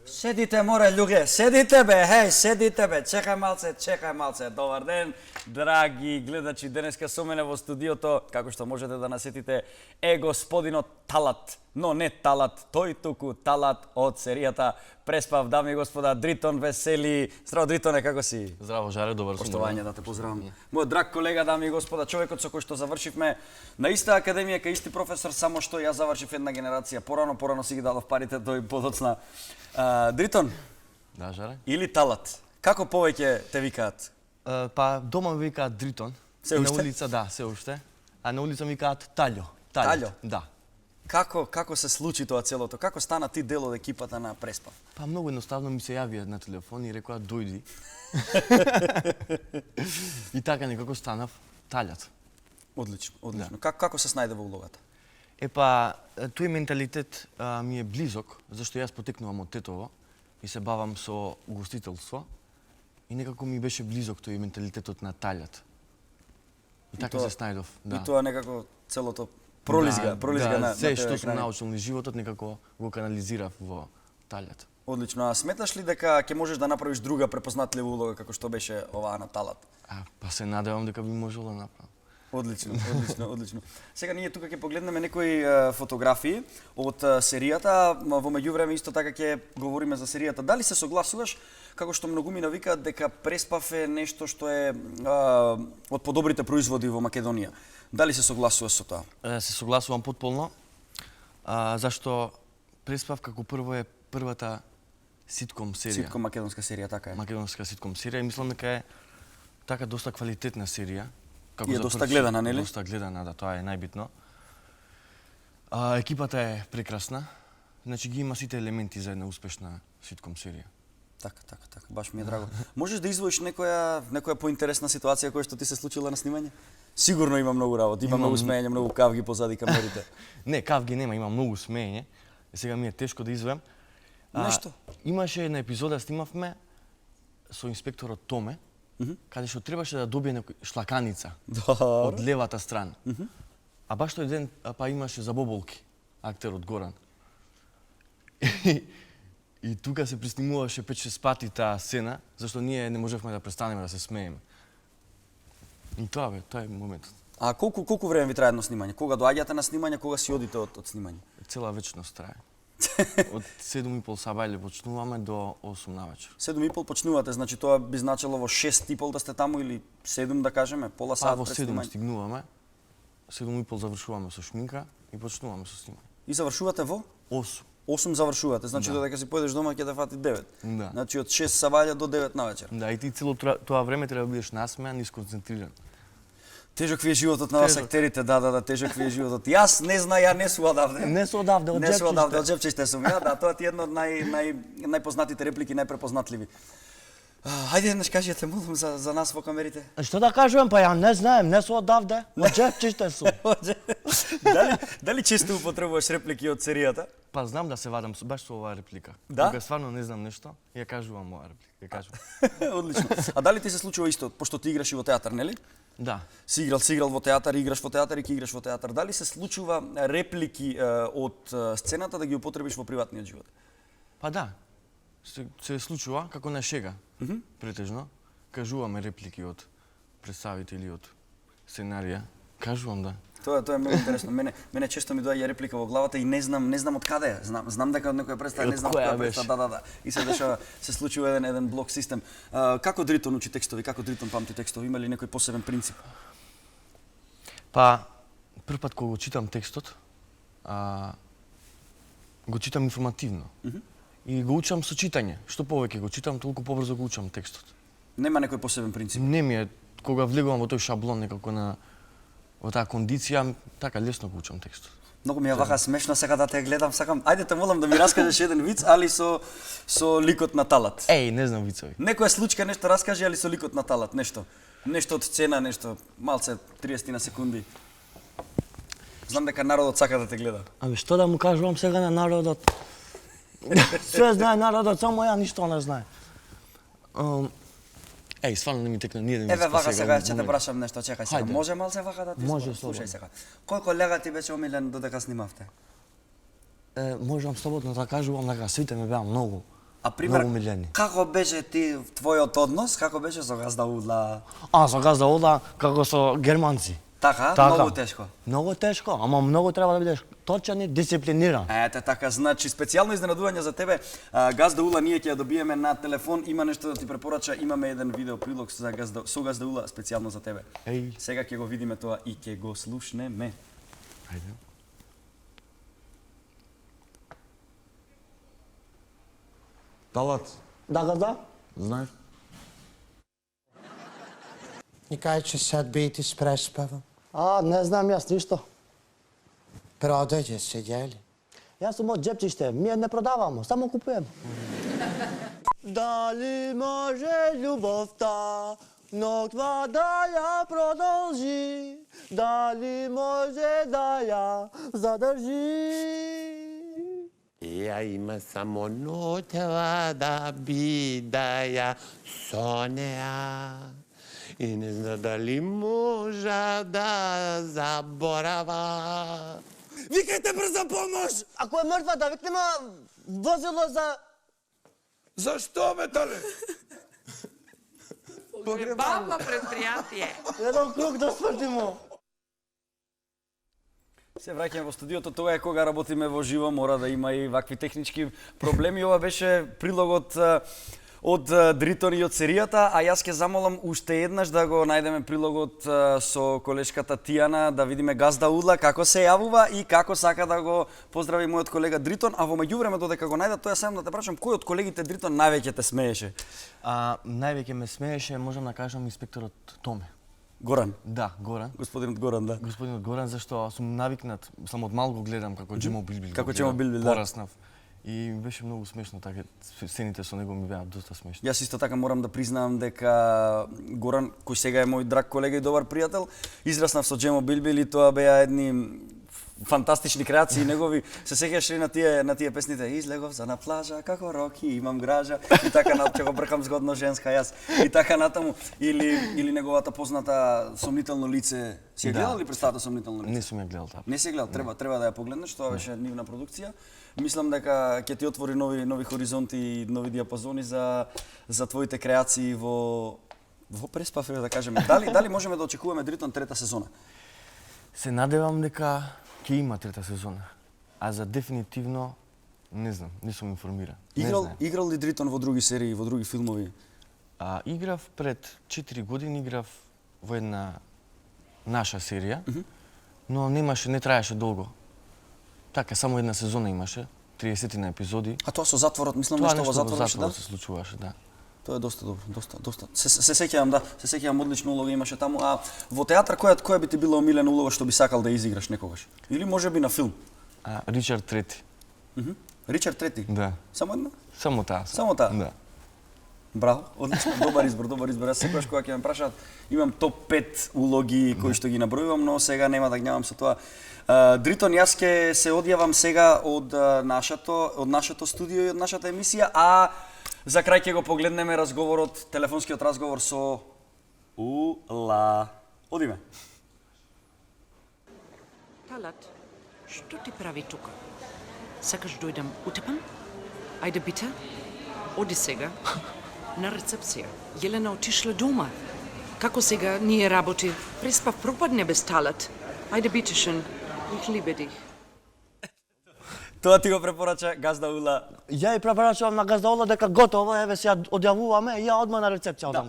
Седите, море, луѓе, седите бе, хеј, седите бе, чекај малце, добар ден, драги гледачи, денеска со мене во студиото, како што можете да насетите, е господинот Талат, но не Талат, тој туку Талат од серијата Преспав, дами и господа, Дритон Весели. Здраво, Дритоне, како си? Здраво, Жаре, добар сум. Поштовање да те поздравам. Мојот драг колега, дами и господа, човекот со кој што завршивме на иста академија, кај исти професор, само што ја завршив една генерација порано си ги дадов парите, тој подоцна. Дритон? Да, Жаре? Или Талат? Како повеќе те викаат? Па дома ми викаат Дритон. Се уште? На улица, да, се уште. А на улица ми викаат Таљо. Таљо? Да. Како се случи тоа целото? Како стана ти дел од екипата на Преспав? Па многу едноставно ми се јави на телефон и рекоа дојди. И така некако станав Таљат. Одлично. Како се снајде во улогата? Епа, тој менталитет ми е близок, зашто јас потекнувам од Тетово и се бавам со угостителство и некако ми беше близок тој менталитетот на Таљат. И така се снајдов, да. И тоа некако целото пролизга на се што сум научил низ животот некако го канализирав во Таљат. Одлично. А сметаш ли дека ќе можеш да направиш друга препознатлива улога како што беше оваа на Талат? Па се надевам дека би можел да направам. Одлично. Сега ние тука ќе погледнеме некои фотографии од серијата, во меѓувреме исто така ќе говориме за серијата. Дали се согласуваш, како што многумина викаат дека Преспав е нешто што е од подобрите производи во Македонија? Дали се согласуваш со тоа? Се согласувам потполно, зашто Преспав како прво е првата ситком серија. Ситком македонска серија, така е. Македонска ситком серија и мислам дека е така доста квалитетна серија. И е доста гледана, нели? Доста гледана, да, тоа е најбитно. Екипата е прекрасна, значи ги има сите елементи за една успешна ситком серија. Така, баш ми е драго. Можеш да извоиш некоја поинтересна ситуација која што ти се случила на снимање? Сигурно има многу работа, има многу смеење, многу кавги позади камерите. Не, кавги нема, има многу смеење. Сега ми е тешко да извоем. Нешто? Имаше една епизода снимавме со инспекторот Томе, каде што требаше да добие некој шлаканица од левата страна. А баш тој ден па имаше забоболки актерот Горан. И тука се преснимуваше 5-6 пати таа сцена, зашто ние не можевме да престанеме да се смееме. И тоа е моментот. А колку време ви трае едно снимање? Кога доаѓате на снимање, кога си одите од снимање? Цела вечност трае. Од 7:30 сабајле почнуваме до 8 навечер. 7:30 почнувате, значи тоа би значило во 6:30 да сте таму или 7 да кажеме, пола сат пред снимање? Во 7 стигнуваме, 7:30 завршуваме со шминка и почнуваме со снимање. И завршувате во? 8. 8 завршувате, значи додека си појдеш дома ќе да фати 9. Да. Значи од 6 сабајле до 9 навечер. Да, и ти цело тоа време треба да бидеш насмеан и сконцентриран. Тежок ви е животот на вас актерите, да, тежок ви е животот. Јас не су одавде. Не су одавде, од Джепчиште сум ја, да, тоа ти е едно од најпознатите реплики, најпрепознатливи. Хајде еднаш кажете, молам, за нас во камерите. Што да кажувам, па ја не знаем, не су одавде, од Джепчиште сум. Дали често употребуваш реплики од серијата? Па знам да се вадам баш со оваа реплика. Да? Кога стварно не знам нешто, ја кажувам оваа реплика, ја кажувам. Одлично. А дали ти се случува исто, пошто ти играш и во театар, нели? Да. Си играл во театар, играш во театар и ќе играш во театар. Дали се случува реплики од сцената да ги употребиш во приватниот живот? Па да. Се случува како на шега. Претежно кажуваме реплики од представители од сценарија. Кажувам, да. Тоа е многу интересно. Мене често ми доаѓа реплика во главата и не знам од каде е. Знам дека од некоја представа, не знам од која представа. Да. И се случува еден блок систем. Како Дритон учи текстови? Како Дритон памти текстови? Има ли некој посебен принцип? Па првпат кога го читам текстот, го читам информативно. И го учам со читање. Што повеќе го читам, толку побрзо го учам текстот. Нема некој посебен принцип? Не ми е, кога влегувам во тој шаблон некако во таа кондиција, така лесно го учам текстот. Многу ми е вака смешно сега да те гледам, сакам. Ајде те молам да ми раскажеш еден виц, али со ликот на Талат. Не знам вицови. Некоја случка нешто раскажи, али со ликот на Талат, нешто. Нешто од сцена, нешто малце 30 на секунди. Знам дека народот сака да те гледа. Што да му кажувам сега на народот? Све знае народот, само ја ништо не знае. Стварно не ми текна ни еден виц. Еве вака сега ќе те прашам нешто, чекај сега. Хајде. Може малце вака да ти Може, слушај сега. Колку лега ти беше омилен додека снимавте? Можам слободно да кажувам дека сите ме беа многу А пример, Многу милени. како беше ти твојот однос, како беше со газда Ула? Со газда Ола како со германци. Така, Така. многу тешко. Многу тешко, ама многу треба да бидеш точен и дисциплиниран. Ете така, значи специјално изненадување за тебе. Газда Ула ние ќе ја добиеме на телефон, има нешто да ти препорача, имаме еден видео прилог со Газда Ула специјално за тебе. Еј. Сега ќе го видиме тоа и ќе го слушнеме. Ајде. Талац, Да, газда? знаеш? Никај, че сад би ти преспавам. Не знам јас ништо. Продаје се, јели? Јас сум од джепчиште, ние не продавамо, само купуjem. Дали може љубовта ноќва да ја продолжи? Дали може да ја задржи? Ја има само ноќва да би да ја со неа. И не зна дали можа да заборава. Викајте брза помош! Ако е мртва, да викнеме возило за... Зашто, метале? Погребално предпријатие. Еден круг да свртимо. Се враќаме во студиото, тоа е кога работиме во живо, мора да има и вакви технички проблеми. Ова беше прилогот од Дритон и од серијата, а јас ќе замолам уште еднаш да го најдеме прилогот со колешката Тијана, да видиме Газда Ула како се јавува и како сака да го поздрави мојот колега Дритон, а во меѓувреме додека го најдат, тоа сам да те прашам, кој од колегите Дритон највеќе те смееше? Највеќе ме смееше, можам да кажам, инспекторот Томе. Горан. Да, Горан. Господинот Горан, да. Господинот Горан, зашто сум навикнат, само од малку гледам како Джемо Билбил. Како Джемо Билбил, да. Пораснав. И беше многу смешно, така сцените со него ми беа доста смешни. Јас исто така морам да признаам дека Горан, кој сега е мој драг колега и добар пријател, израснав со Джемо Билбил и тоа беа едни фантастични креации негови. Се сеќаш ли на тие песните Излегов за на плажа како Роки, имам гража и така ќе го бркам згодно женска јас и така натаму или неговата позната Сомнително лице. Си ја гледал ли представата Сомнително лице? Не сум ја гледал таа. Не си гледал, треба да ја погледнеш, тоа беше нивна продукција. Мислам дека ќе ти отвори нови хоризонти и нови диапазони за твоите креации во Преспав, да кажеме. Дали можеме да очекуваме Дритон трета сезона? Се надевам дека ќе има трета сезона. А за дефинитивно не знам, не сум информиран. Играл ли Дритон во други серии, во други филмови? Играв пред 4 години, играв во една наша серија, но не траеше долго. Така, само една сезона имаше, 30 на епизоди. А тоа со затворот, мислам Тоа нешто во нешто во затворот затворот да? се случуваше, да. Тоа е доста добро, доста. Се сеќавам, да, се сеќавам, одлична улога имаше таму. А во театар која би ти била омилена улога што би сакал да изиграш некогаш? Или можеби на филм? Ричард Трети. Ричард Трети? Да. Само една? Само таа. Само таа? Да. Браво, одлично, добар избор. Јас секогаш кога ќе ме прашаат, имам топ 5 улоги кои што ги набројувам, но сега нема да гневам со тоа. Дритон, јас ќе се одјавам сега од нашето студио и од нашата емисија, а за крај ќе го погледнеме телефонскиот разговор со Ула. Одиме. Талат, што ти прави тука? Сакаш дојдам утепан? Ајде бите. Оди сега. На рецепција. Јелена отишла дома. Како сега ние работи? Преспав пропадне без Талат. Ајде битешен. Их либедих. Тоа ти го препорача Газда Ула. Ја и препорачувам на Газда Ола дека готово, еве сега одјавуваме и ја одма на рецепција одам.